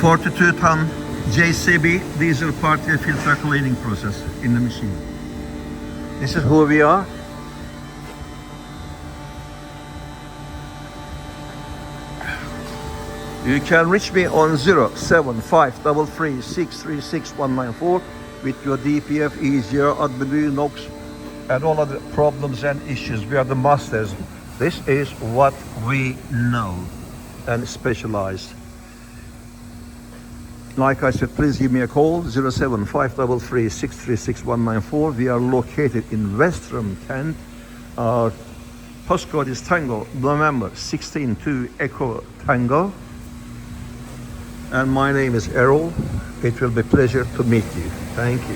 42-ton JCB diesel partial filter cleaning process in the machine. This is who we are. You can reach me on 07533636194 with your DPF, ECU, AdBlue, NOx, and all other problems and issues. We are the masters. This is what we know and specialize. Like I said, please give me a call, 07533636194. We are located in Westerham, Kent. Our postcode is Tango, November 162 Echo Tango. And my name is Errol. It will be a pleasure to meet you. Thank you.